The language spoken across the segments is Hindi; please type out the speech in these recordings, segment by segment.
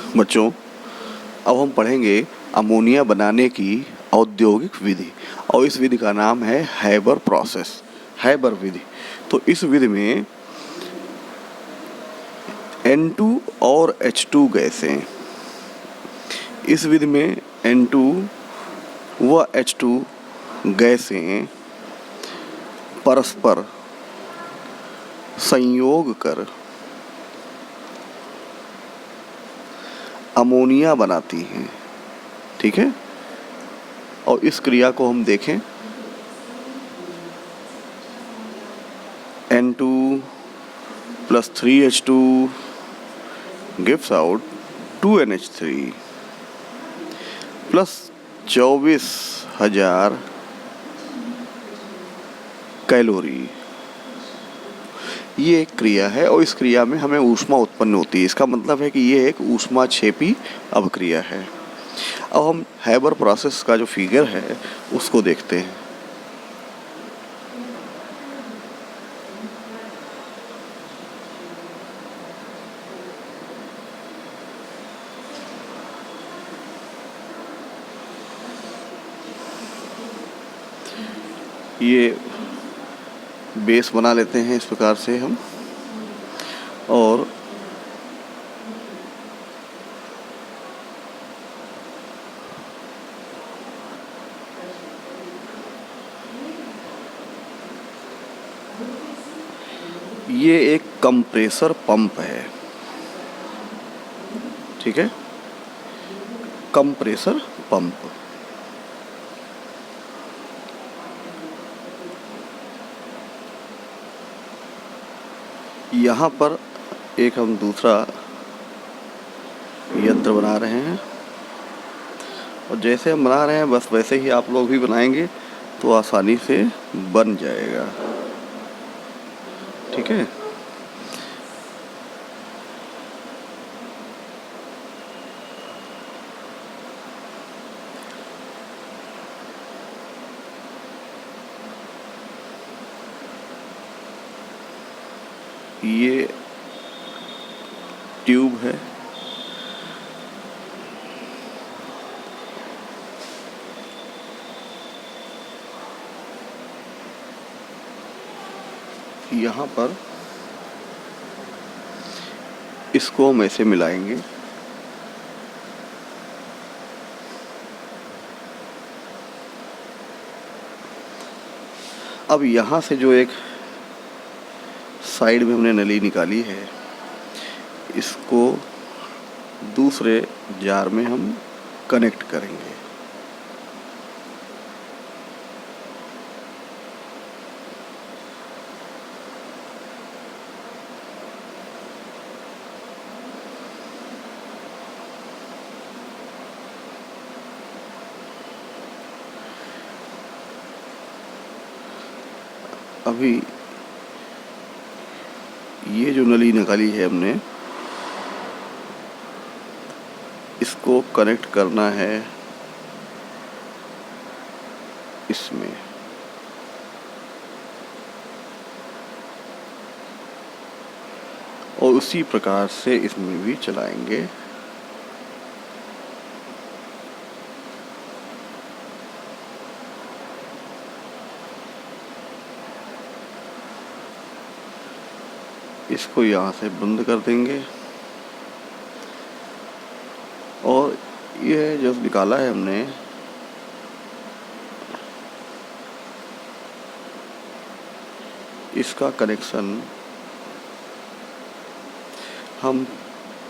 बच्चों, अब हम पढ़ेंगे अमोनिया बनाने की औद्योगिक विधि, और इस विधि का नाम है हैबर प्रोसेस, हैबर विधि। तो इस विधि में N2 और H2 गैसें, इस विधि में N2 व H2 गैसें परस्पर संयोग कर अमोनिया बनाती हैं। ठीक है, और इस क्रिया को हम देखें। N2 plus 3H2 gives out 2NH3 plus 24,000 calorie. ये एक क्रिया है और इस क्रिया में हमें ऊष्मा उत्पन्न होती है। इसका मतलब है कि ये एक ऊष्माक्षेपी अभिक्रिया है। अब हम हैबर प्रोसेस का जो फिगर है उसको देखते हैं। ये बेस बना लेते हैं इस प्रकार से हम, और ये एक कंप्रेसर पंप है। ठीक है, कंप्रेसर पंप। यहाँ पर एक हम दूसरा यंत्र बना रहे हैं, और जैसे हम बना रहे हैं बस वैसे ही आप लोग भी बनाएंगे तो आसानी से बन जाएगा। ठीक है, ये ट्यूब है। यहाँ पर इसको हम ऐसे मिलाएंगे। अब यहाँ से जो एक साइड में हमने नली निकाली है, इसको दूसरे जार में हम कनेक्ट करेंगे। अभी ये जो नली निकाली है हमने, इसको कनेक्ट करना है इसमें। और उसी प्रकार से इसमें भी चलाएंगे। इसको यहाँ से बंद कर देंगे, और ये जो निकाला है हमने, इसका कनेक्शन हम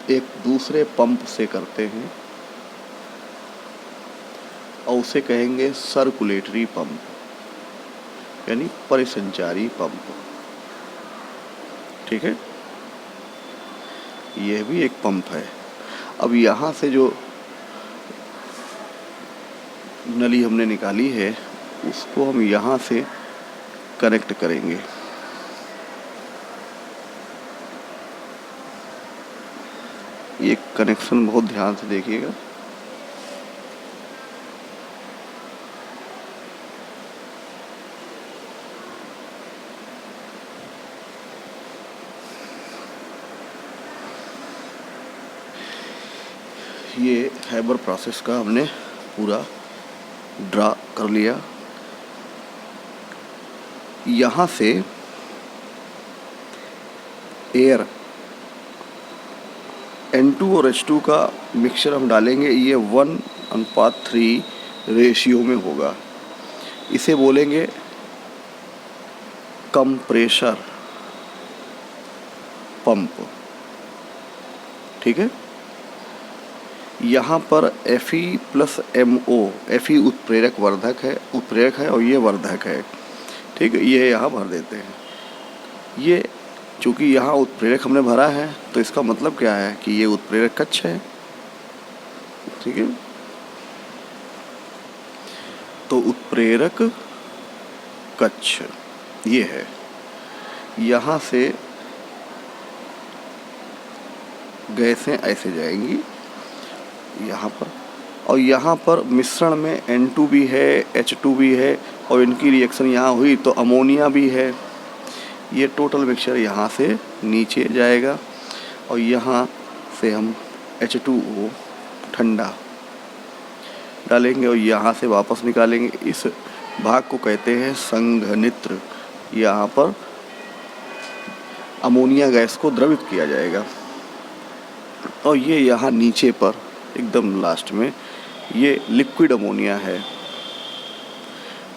एक दूसरे पंप से करते हैं, और उसे कहेंगे सर्कुलेटरी पंप, यानी परिसंचारी पंप। ठीक है, यह भी एक पंप है। अब यहाँ से जो नली हमने निकाली है उसको हम यहाँ से कनेक्ट करेंगे। ये कनेक्शन बहुत ध्यान से देखिएगा। ये हैबर प्रोसेस का हमने पूरा ड्रा कर लिया। यहाँ से एयर N2 और H2 का मिक्सचर हम डालेंगे, ये 1:3 रेशियो में होगा। इसे बोलेंगे कंप्रेशर पंप, ठीक है। यहाँ पर Fe+MO, Fe उत्प्रेरक वर्धक है, उत्प्रेरक है और ये वर्धक है, ठीक है। ये यहाँ भर देते हैं। ये चूँकि यहाँ उत्प्रेरक हमने भरा है तो इसका मतलब क्या है कि ये उत्प्रेरक कक्ष है, ठीक है। तो उत्प्रेरक कक्ष ये है। यहाँ से गैसें ऐसे जाएंगी यहाँ पर, और यहाँ पर मिश्रण में N2 भी है, H2 भी है, और इनकी रिएक्शन यहाँ हुई तो अमोनिया भी है। ये टोटल मिक्सचर यहाँ से नीचे जाएगा और यहाँ से हम H2O ठंडा डालेंगे और यहाँ से वापस निकालेंगे। इस भाग को कहते हैं संघनित्र। यहाँ पर अमोनिया गैस को द्रवित किया जाएगा और ये यहाँ नीचे पर एकदम लास्ट में ये लिक्विड अमोनिया है,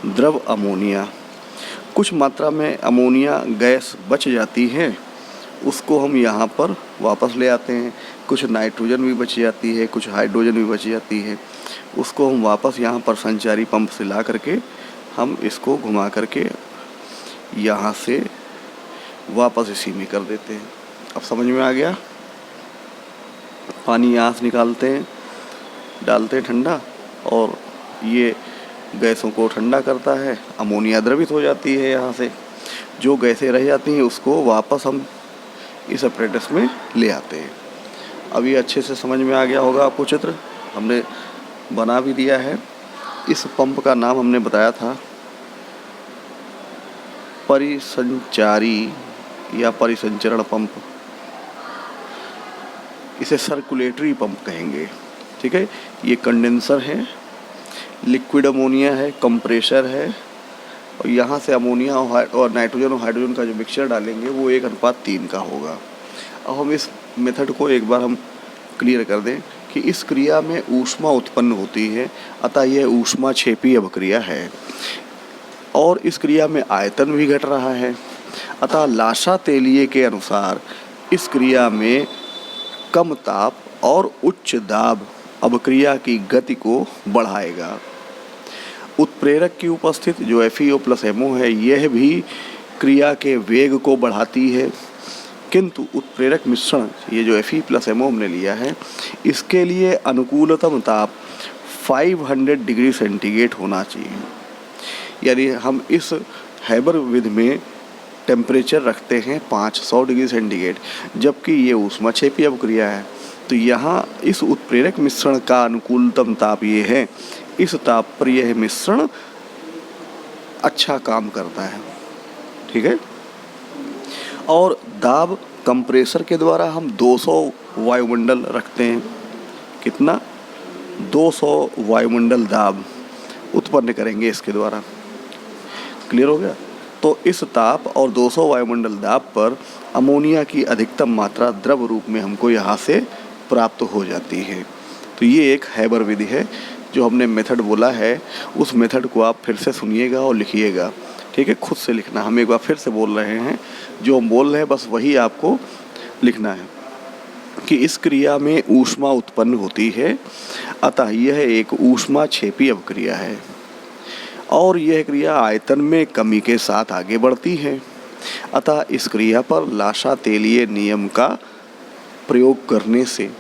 द्रव अमोनिया। कुछ मात्रा में अमोनिया गैस बच जाती है, उसको हम यहाँ पर वापस ले आते हैं। कुछ नाइट्रोजन भी बच जाती है, कुछ हाइड्रोजन भी बच जाती है, उसको हम वापस यहाँ पर संचारी पंप से ला करके हम इसको घुमा करके यहाँ से वापस इसी में कर देते हैं। अब समझ में आ गया। पानी यहाँ से निकालते हैं, डालते हैं ठंडा, और ये गैसों को ठंडा करता है, अमोनिया द्रवित हो जाती है। यहाँ से जो गैसें रह जाती हैं उसको वापस हम इस अपरेटस में ले आते हैं। अब ये अच्छे से समझ में आ गया होगा आपको। चित्र हमने बना भी दिया है। इस पंप का नाम हमने बताया था परिसंचारी या परिसंचरण पंप, इसे सर्कुलेटरी पंप कहेंगे, ठीक है। ये कंडेंसर है, लिक्विड अमोनिया है, कंप्रेशर है, और यहाँ से अमोनिया और नाइट्रोजन और हाइड्रोजन का जो मिक्सचर डालेंगे वो 1:3 का होगा। अब हम इस मेथड को एक बार हम क्लियर कर दें कि इस क्रिया में ऊष्मा उत्पन्न होती है, अतः यह ऊष्माक्षेपी अभिक्रिया है, और इस क्रिया में आयतन भी घट रहा है। अतः लाशा तेलिए के अनुसार इस क्रिया में कम ताप और उच्च दाब अभिक्रिया की गति को बढ़ाएगा। उत्प्रेरक की उपस्थिति जो FeO+MO है, यह भी क्रिया के वेग को बढ़ाती है, किंतु उत्प्रेरक मिश्रण ये जो Fe+MO हमने लिया है, इसके लिए अनुकूलतम ताप 500 डिग्री सेंटीग्रेड होना चाहिए। यानी हम इस हैबर विधि में टेम्परेचर रखते हैं 500 डिग्री सेंटीग्रेड, जबकि ये ऊष्माक्षेपी अभिक्रिया है। तो यहाँ इस उत्प्रेरक मिश्रण का अनुकूलतम ताप ये है, इस ताप पर यह मिश्रण अच्छा काम करता है, ठीक है। और दाब कंप्रेसर के द्वारा हम 200 वायुमंडल रखते हैं। कितना? 200 वायुमंडल दाब उत्पन्न करेंगे इसके द्वारा। क्लियर हो गया। तो इस ताप और 200 वायुमंडल दाब पर अमोनिया की अधिकतम मात्रा द्रव रूप में हमको यहाँ से प्राप्त हो जाती है। तो ये एक हैबर विधि है। जो हमने मेथड बोला है उस मेथड को आप फिर से सुनिएगा और लिखिएगा, ठीक है। खुद से लिखना, हम एक बार फिर से बोल रहे हैं, जो हम बोल रहे हैं बस वही आपको लिखना है कि इस क्रिया में ऊष्मा उत्पन्न होती है, अतः यह एक ऊष्माक्षेपी अभिक्रिया है और यह क्रिया आयतन में कमी के साथ आगे बढ़ती है। अतः इस क्रिया पर लाशा तेलिए नियम का प्रयोग करने से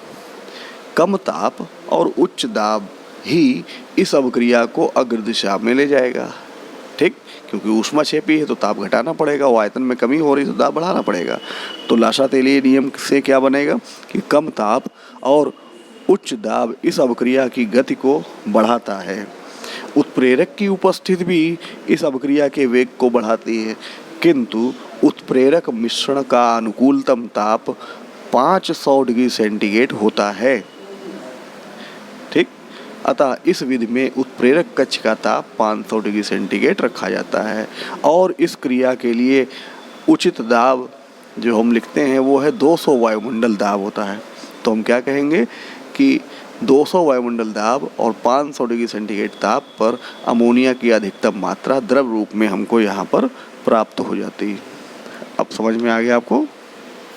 कम ताप और उच्च दाब ही इस अभिक्रिया को अग्र दिशा में ले जाएगा, ठीक। क्योंकि ऊष्माक्षेपी है तो ताप घटाना पड़ेगा, और आयतन में कमी हो रही तो दाब बढ़ाना पड़ेगा। तो लाशा तेलिए नियम से क्या बनेगा कि कम ताप और उच्च दाब इस अभिक्रिया की गति को बढ़ाता है। उत्प्रेरक की उपस्थिति भी इस अभिक्रिया के वेग को बढ़ाती है, किंतु उत्प्रेरक मिश्रण का अनुकूलतम ताप 500 डिग्री सेंटीग्रेड होता है। अतः इस विधि में उत्प्रेरक कक्ष का ताप 500 डिग्री सेंटीग्रेड रखा जाता है और इस क्रिया के लिए उचित दाब जो हम लिखते हैं वो है 200 वायुमंडल दाब होता है। तो हम क्या कहेंगे कि 200 वायुमंडल दाब और 500 डिग्री सेंटीग्रेड ताप पर अमोनिया की अधिकतम मात्रा द्रव रूप में हमको यहाँ पर प्राप्त हो जाती है। अब समझ में आ गया आपको?